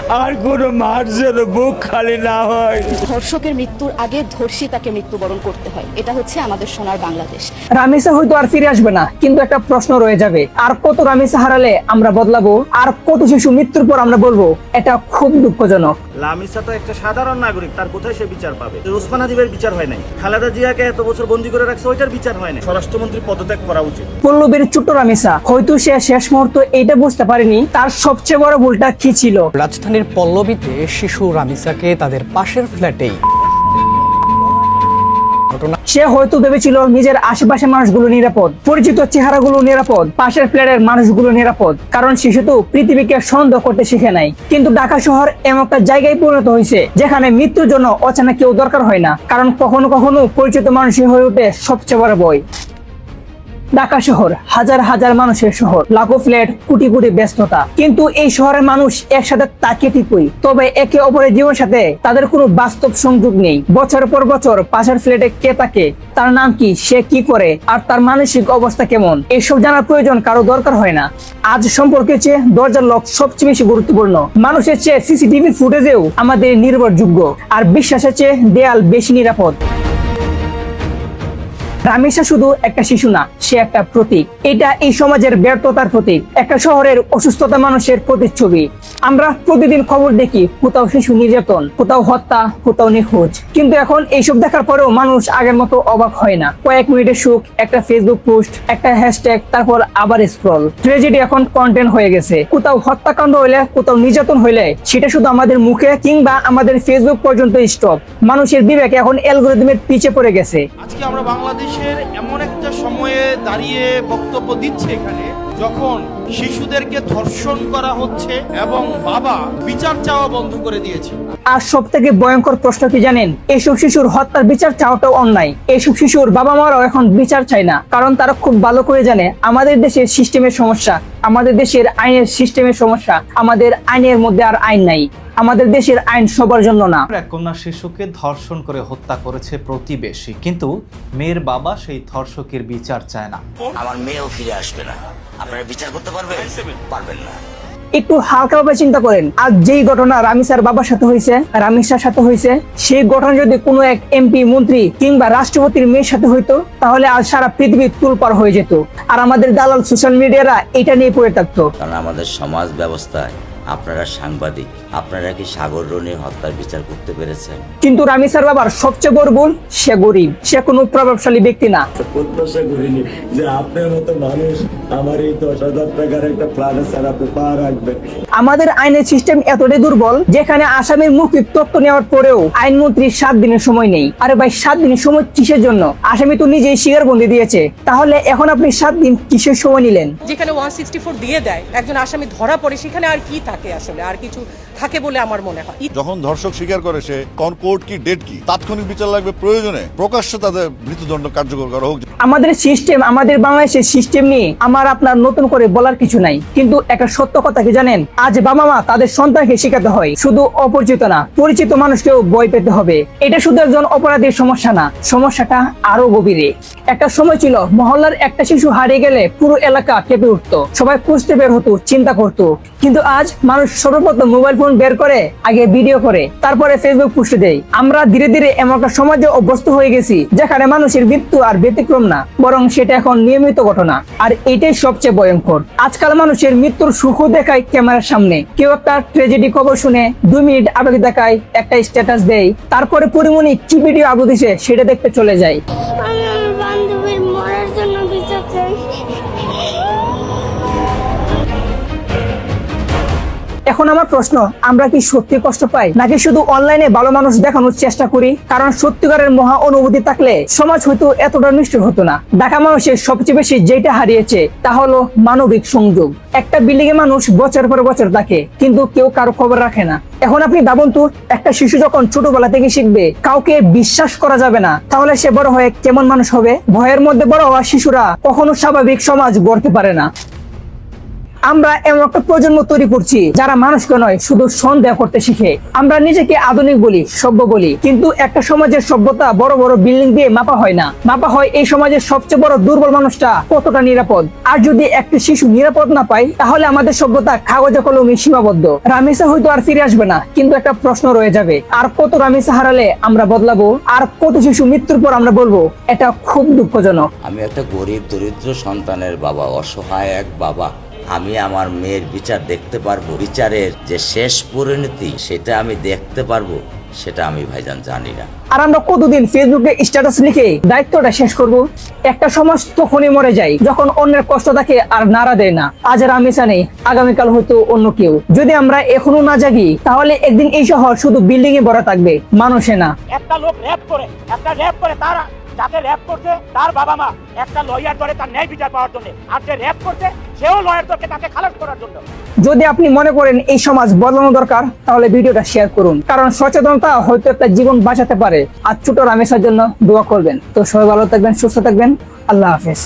আর কোনো মার যেন বুক খালি না হয়। ধর্ষকের মৃত্যুর আগে ধর্ষিতাকে মৃত্যুবরণ করতে হয়, এটা হচ্ছে আমাদের সোনার বাংলাদেশ। রামিসা হয়তো আর ফিরে আসবে না, কিন্তু একটা প্রশ্ন রয়ে যাবে, আর কত রামিসা হারালে আমরা বদলাবো, আর কত শিশু মৃত্যুর পর আমরা বলবো এটা খুব দুঃখজনক। লামিসা তো একটা সাধারণ নাগরিক, তার কোথায় সে বিচার পাবে? ওসমান হাদিবের বিচার হয় নাই, খালেদা জিয়াকে এত বছর বন্দী করে রাখছে, ওইটার বিচার হয় নাই। স্বরাষ্ট্রমন্ত্রী পদত্যাগ করা উচিত। পল্লবীর ছোট্ট রামিসা হয়তো সে শেষ মুহূর্তে এটা বুঝতে পারেনি তার সবচেয়ে বড় ভুলটা কি ছিল। রাজধানীর পল্লবীতে শিশু রামিসাকে তাদের পাশের ফ্ল্যাটেই সে হয়তো ভেবেছিল নিজের আশেপাশের মানুষগুলো নিরাপদ, পরিচিত চেহারাগুলো নিরাপদ, পাশের ফ্ল্যাটের মানুষগুলো নিরাপদ, কারণ শিশু তো পৃথিবীকে সন্দেহ করতে শিখে নাই। কিন্তু ঢাকা শহর এমন একটা জায়গায় পরিণত হয়েছে যেখানে মৃত্যুর জন্য অচেনা কেউ দরকার হয় না, কারণ কখনো কখনো পরিচিত মানুষই হয়ে ওঠে সবচেয়ে বড় ভয়। ঢাকা শহর হাজার হাজার মানুষের শহর, লাখো ফ্ল্যাট, কোটি কোটি ব্যস্ততা, কিন্তু এই শহরের মানুষ একসাথে তাকে ঠিকই, তবে একে অপরের জীবনের সাথে তাদের কোনো বাস্তব সংযোগ নেই। বছর পর বছর পাশের ফ্ল্যাটে কে থাকে, তার নাম কি, সে কি করে, আর তার মানসিক অবস্থা কেমন, এইসব জানার প্রয়োজন কারো দরকার হয় না। আজ সম্পর্কের চেয়ে দরজার লক সবচেয়ে বেশি গুরুত্বপূর্ণ। মানুষের চেয়ে সিসিটিভি ফুটেজেও আমাদের নির্ভরযোগ্য, আর বিশ্বাসের চেয়ে দেয়াল বেশি নিরাপদ। রামিসা শুধু একটা শিশু না, সে একটা প্রতীক। এটা এই সমাজের ব্যর্থতার প্রতীক, একটা শহরের অসুস্থতা মানুষের প্রতিচ্ছবি। আমরা প্রতিদিন খবর দেখি কোথাও শিশু নির্যাতন, কোথাও হত্যা, কোথাও নিখোঁজ, কিন্তু এখন এইসব দেখার পরেও মানুষ আগের মতো অবাক হয় না। কয়েক মিনিটের সুখ, একটা ফেসবুক পোস্ট, একটা হ্যাশট্যাগ, তারপর আবার স্ক্রল। ট্র্যাজেডি এখন কন্টেন্ট হয়ে গেছে। কোথাও হত্যাকাণ্ড হইলে, কোথাও নির্যাতন হইলে সেটা শুধু আমাদের মুখে কিংবা আমাদের ফেসবুক পর্যন্ত স্টপ। মানুষের বিবেক এখন অ্যালগরিদমের পিছে পড়ে গেছে। আজকে আমরা বাংলাদেশের এমন একটা সময়ে দাঁড়িয়ে বক্তব্য দিচ্ছে এখানে, যখন শিশুদেরকে ধর্ষণ করা হচ্ছে এবং বাবা বিচার চাওয়া বন্ধ করে দিয়েছে। আর সব থেকে ভয়ঙ্কর প্রশ্ন কি জানেন? এইসব শিশুর হত্যার বিচার চাওয়াটাও অন্যায়। এইসব শিশুর বাবা মারাও এখন বিচার চায় না, কারণ তারা খুব ভালো করে জানে আমাদের দেশের সিস্টেমের সমস্যা, আমাদের দেশের আইনের সিস্টেমের সমস্যা, আমাদের আইনের মধ্যে আর আইন নাই। আমাদের দেশের আইন সবার জন্য না। এক কন্যা শিশুকে ধর্ষণ করে হত্যা করেছে প্রতিবেশী, কিন্তু মেয়ের বাবা সেই ধর্ষকের বিচার চায় না। আমার মেয়েও ফিরে আসবে না, আপনারা বিচার করতে পারবেন না। একটু হালকাভাবে চিন্তা করেন, আজ যেই ঘটনা রামিসার বাবার সাথে হয়েছে, রামিসার সাথে হয়েছে, সেই ঘটনা যদি কোনো এক এমপি, মন্ত্রী কিংবা রাষ্ট্রপতির মেয়ের সাথে হইতো, তাহলে আজ সারা পৃথিবী তুলপাড় হয়ে যেত, আর আমাদের দালাল সোশ্যাল মিডিয়ারা এটা নিয়ে পড়ে থাকতো। কারণ আমাদের সমাজ ব্যবস্থায় আপনারা সাংবাদিক, আপনারা কি সাগর রনির হত্যার বিচার করতে পেরেছেন? কিন্তু রামিসার বাবার সবচেয়ে বড় ভুল, সে গরিব, সে কোনো প্রভাবশালী ব্যক্তি না। প্রত্যাশা করিনি যে আপনার মতো মানুষ আমার এই 10,000 টাকার একটা প্ল্যানে ছাড়া আপনি পা রাখবেন। আমাদের আইনের সিস্টেম এতটাই দুর্বল যেখানে আসামির মৌখিক তথ্য নেওয়ার পরেও আইনমন্ত্রী 7 দিনের সময় নেই। আরে ভাই, 7 দিনের সময় কিসের জন্য? আসামি তো নিজেই স্বীকারবন্দি দিয়েছে, তাহলে এখন আপনি 7 দিন কিসের সময় নিলেন? যেখানে 164 দিয়ে দেয়, একজন আসামি ধরা পড়ে, সেখানে আর কি থাকে? আসলে আর কিছু থাকে বলে আমার মনে হয়। যখন ধর্ষক স্বীকার করে সে কোর্ট কি ডেট কি, তাৎক্ষণিক বিচার লাগবে, প্রয়োজনে প্রকাশ্যে তাদের মৃত্যুদণ্ড কার্যকর করা হোক। আমাদের সিস্টেম, আমাদের বাংলাদেশের সিস্টেম নিয়ে আমার আপনার নতুন করে বলার কিছু নাই, কিন্তু একটা সত্য কথা কি জানেন? আজ বাবা মা তাদের সন্তানকে শেখাতে হয় শুধু অপরিচিত না, পরিচিত মানুষকেও ভয় পেতে হবে। এটা শুধু একজন অপরাধীর সমস্যা না, সমস্যাটা আরো গভীরে। একটা সময় ছিল মহল্লার একটা শিশু হারিয়ে গেলে পুরো এলাকা কেঁপে উঠতো, সবাই খুঁজতে বের হতো, চিন্তা করতো। কিন্তু আজ মানুষ সর্বপ্রথম মোবাইল ফোন বের করে, আগে ভিডিও করে, তারপরে ফেসবুক পোস্ট দেয়। আমরা ধীরে ধীরে এমন একটা সমাজে অভ্যস্ত হয়ে গেছি যেখানে মানুষের মৃত্যু আর ব্যতিক্রম না, বরং সেটা এখন নিয়মিত ঘটনা। আর এটাই সবচেয়ে ভয়ঙ্কর। আজকাল মানুষের মৃত্যুর সুখও দেখায় ক্যামেরার সামনে। কেউ একটা ট্র্যাজেডি খবর শুনে 2 মিনিট আবেগ দেখায়, একটা স্ট্যাটাস দেয়, তারপরে পরিমণি কি ভিডিও আপলোড দিছে সেটা দেখতে চলে যায়। বান্ধবীর মরার জন্য বিচার চাই। এখন আমার প্রশ্ন, আমরা কি সত্যি কষ্ট পাই, নাকি শুধু অনলাইনে ভালো মানুষ দেখানোর চেষ্টা করি? কারণ সত্যিকারের মহা অনুভূতি থাকলে সমাজ হয়তো এতটা নিষ্ঠুর হতো না। ঢাকা মানুষের সবচেয়ে বেশি যেটা হারিয়েছে তা হলো মানবিক সংযোগ। একটা বিল্ডিং এ মানুষ বছর পর বছর থাকে, কিন্তু কেউ কারো খবর রাখে না। এখন আপনি ভাবুন তো, একটা শিশু যখন ছোটবেলা থেকে শিখবে কাউকে বিশ্বাস করা যাবে না, তাহলে সে বড় হয়ে কেমন মানুষ হবে? ভয়ের মধ্যে বড় হওয়া শিশুরা কখনো স্বাভাবিক সমাজ গড়তে পারে না। আমরা এমন একটা প্রজন্ম তৈরি করছি যারা মানুষকে নয় শুধু সন্দেহ করতে শিখে। আমরা নিজেকে আধুনিক বলি, সভ্য বলি, কিন্তু একটা সমাজের সভ্যতা বড় বড় বিল্ডিং দিয়ে মাপা হয় না। মাপা হয় এই সমাজের সবচেয়ে বড় দুর্বল মানুষটা কতটা নিরাপদ। আর যদি একটি শিশু নিরাপদ না পায়, তাহলে আমাদের সভ্যতা কাগজে কলমে সীমাবদ্ধ। রামিসা হয়তো আর ফিরে আসবে না, কিন্তু একটা প্রশ্ন রয়ে যাবে, আর কত রামিসা হারালে আমরা বদলাবো, আর কত শিশু মৃত্যুর পর আমরা বলবো এটা খুব দুঃখজনক। আমি একটা গরিব দরিদ্র সন্তানের বাবা, অসহায় এক বাবা। আমি আমার মেয়ের বিচার দেখতে পারবো, বিচারের যে শেষ পরিণতি সেটা আমি দেখতে পারবো, সেটা আমি ভাইজান জানি না। আর আমরা কতদিন ফেসবুকে স্ট্যাটাস লিখে দায়িত্বটা শেষ করব? একটা সমাজ তখনই মরে যায় যখন অন্যের কষ্ট তাকে আর নাড়া দেয় না। আজ রামিসা নেই, আগামীকাল হয়তো অন্য কেউ। যদি আমরা এখনো না জাগি, তাহলে একদিন এই শহর শুধু বিল্ডিং এ ভরা থাকবে, মানুষে না। একটা লোক র্যাপ করে তার যাকে র্যাপ করছে তার বাবা মা একটা লয়ার ধরে তার ন্যায় বিচার পাওয়ার জন্য, আর যে র্যাপ করছে সেও লয়ার ধরে তাকে খালাস করার জন্য। যদি আপনি মনে করেন এই সমাজ বদলানো দরকার, তাহলে ভিডিওটা শেয়ার করুন, কারণ সচেতনতা হয়তো একটা জীবন বাঁচাতে পারে। আর ছোট রামেসার জন্য দোয়া করবেন। তো সবাই ভালো থাকবেন, সুস্থ থাকবেন। আল্লাহ হাফেজ।